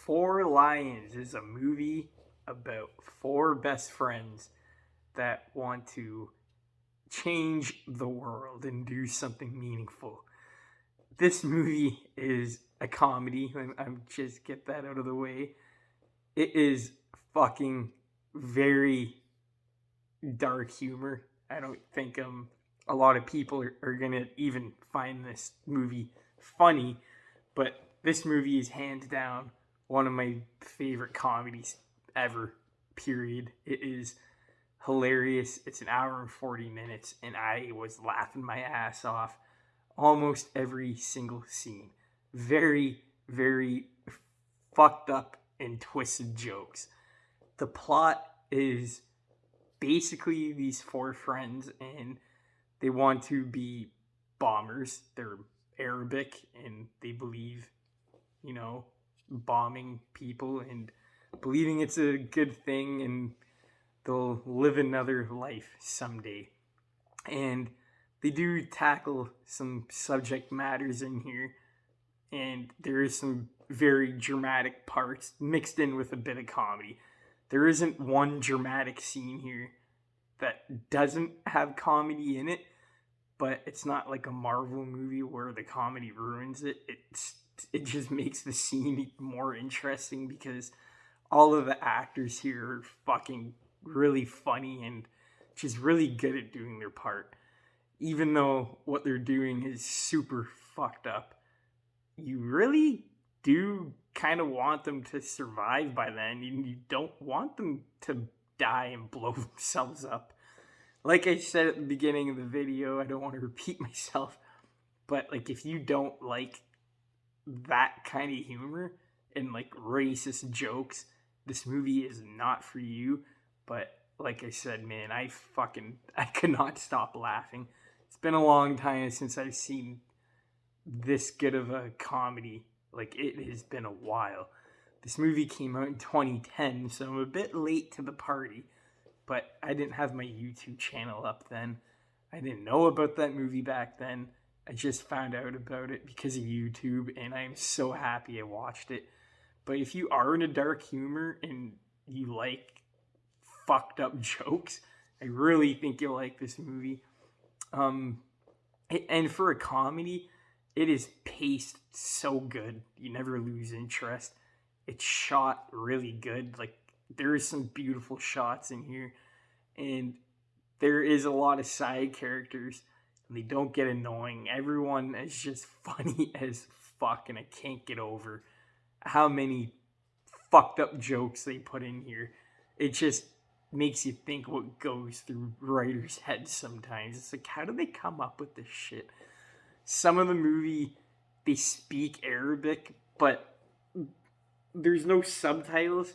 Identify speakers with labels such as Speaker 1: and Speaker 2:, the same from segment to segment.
Speaker 1: Four Lions is a movie about four best friends that want to change the world and do something meaningful. This movie is a comedy. I'm just get that out of the way. It is fucking very dark humor. I don't think a lot of people are gonna even find this movie funny, but this movie is hands down one of my favorite comedies ever. Period. It is hilarious. It's an hour and 40 minutes, and I was laughing my ass off almost every single scene. Very, very fucked up and twisted jokes. The plot is basically these four friends, and they want to be bombers. They're Arabic, and they believe, bombing people and believing it's a good thing, and they'll live another life someday. And they do tackle some subject matters in here, and there is some very dramatic parts mixed in with a bit of comedy. There isn't one dramatic scene here that doesn't have comedy in it, but it's not like a Marvel movie where the comedy ruins it. It just makes the scene more interesting because all of the actors here are fucking really funny and just really good at doing their part. Even though what they're doing is super fucked up, you really do kind of want them to survive by then. You don't want them to die and blow themselves up. Like I said at the beginning of the video, I don't want to repeat myself, but like if you don't like that kind of humor and like racist jokes, this movie is not for you. But like I said, man, I could not stop laughing. It's been a long time since I've seen this good of a comedy. Like it has been a while. This movie came out in 2010, so I'm a bit late to the party. But I didn't have my YouTube channel up then. I didn't know about that movie back then. I just found out about it because of YouTube, and I'm so happy I watched it. But if you are into dark humor and you like fucked up jokes, I really think you'll like this movie. And for a comedy, it is paced so good. You never lose interest. It's shot really good. Like there is some beautiful shots in here, and there is a lot of side characters, and they don't get annoying. Everyone is just funny as fuck, and I can't get over how many fucked up jokes they put in here. It just makes you think what goes through writers' heads sometimes. It's like, how do they come up with this shit? Some of the movie, they speak Arabic, but there's no subtitles,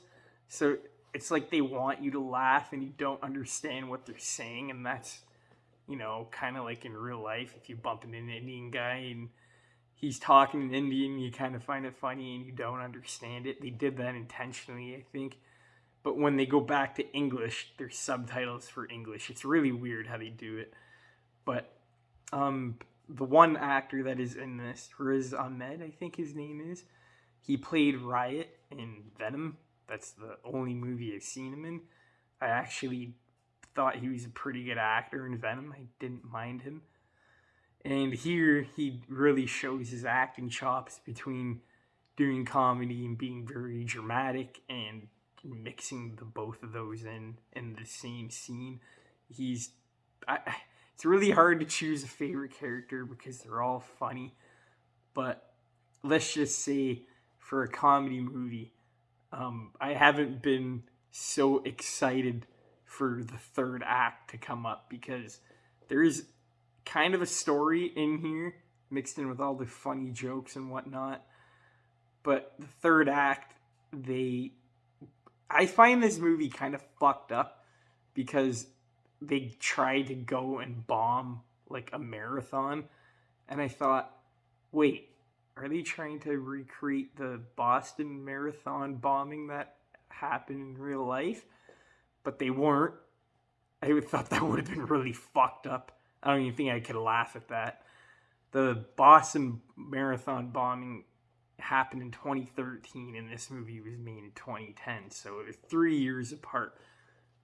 Speaker 1: so it's like they want you to laugh and you don't understand what they're saying, and that's, kind of like in real life. If you bump into an Indian guy and he's talking in Indian, you kind of find it funny and you don't understand it. They did that intentionally, I think. But when they go back to English, there's subtitles for English. It's really weird how they do it. But the one actor that is in this, Riz Ahmed, I think his name is, he played Riot in Venom. That's the only movie I've seen him in. I actually thought he was a pretty good actor in Venom. I didn't mind him. And here he really shows his acting chops between doing comedy and being very dramatic and mixing the both of those in the same scene. It's really hard to choose a favorite character because they're all funny. But let's just say for a comedy movie, I haven't been so excited for the third act to come up because there is kind of a story in here mixed in with all the funny jokes and whatnot. But the third act, I find this movie kind of fucked up because they tried to go and bomb like a marathon, and I thought, wait, are they trying to recreate the Boston Marathon bombing that happened in real life? But they weren't. I thought that would have been really fucked up. I don't even think I could laugh at that. The Boston Marathon bombing happened in 2013 and this movie was made in 2010, so they're 3 years apart.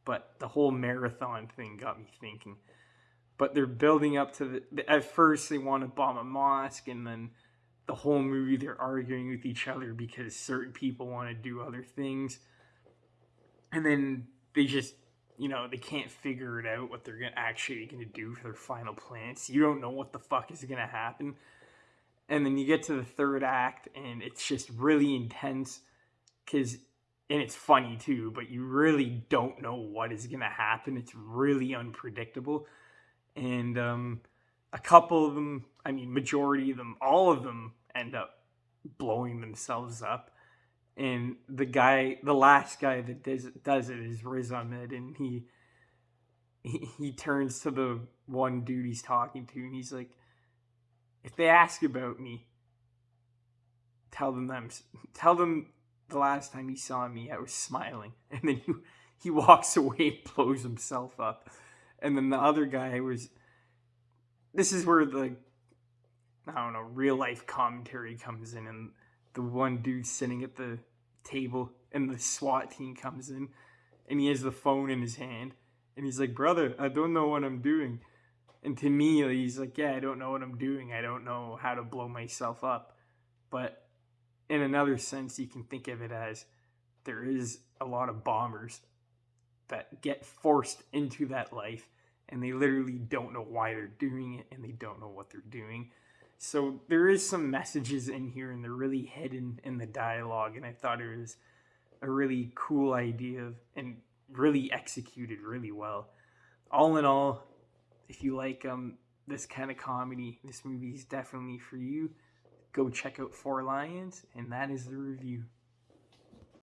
Speaker 1: But the whole marathon thing got me thinking. But they're building up to at first they want to bomb a mosque, and then the whole movie they're arguing with each other because certain people want to do other things. And then they just, they can't figure it out what they're actually going to do for their final plans. You don't know what the fuck is going to happen. And then you get to the third act, and it's just really intense, and it's funny too, but you really don't know what is going to happen. It's really unpredictable. And a couple of them, majority of them, all of them end up blowing themselves up. And the last guy that does it is Riz Ahmed, and he turns to the one dude he's talking to, and he's like, if they ask about me, tell them the last time he saw me, I was smiling. And then he walks away, blows himself up. And then the other guy this is where real life commentary comes in, and the one dude sitting at the table and the SWAT team comes in, and he has the phone in his hand, and he's like, brother, I don't know what I'm doing. And to me, he's like, yeah, I don't know what I'm doing. I don't know how to blow myself up. But in another sense, you can think of it as there is a lot of bombers that get forced into that life, and they literally don't know why they're doing it, and they don't know what they're doing. So there is some messages in here, and they're really hidden in the dialogue, and I thought it was a really cool idea and really executed really well. All in all, if you like this kind of comedy, this movie is definitely for you. Go check out Four Lions, and that is the review.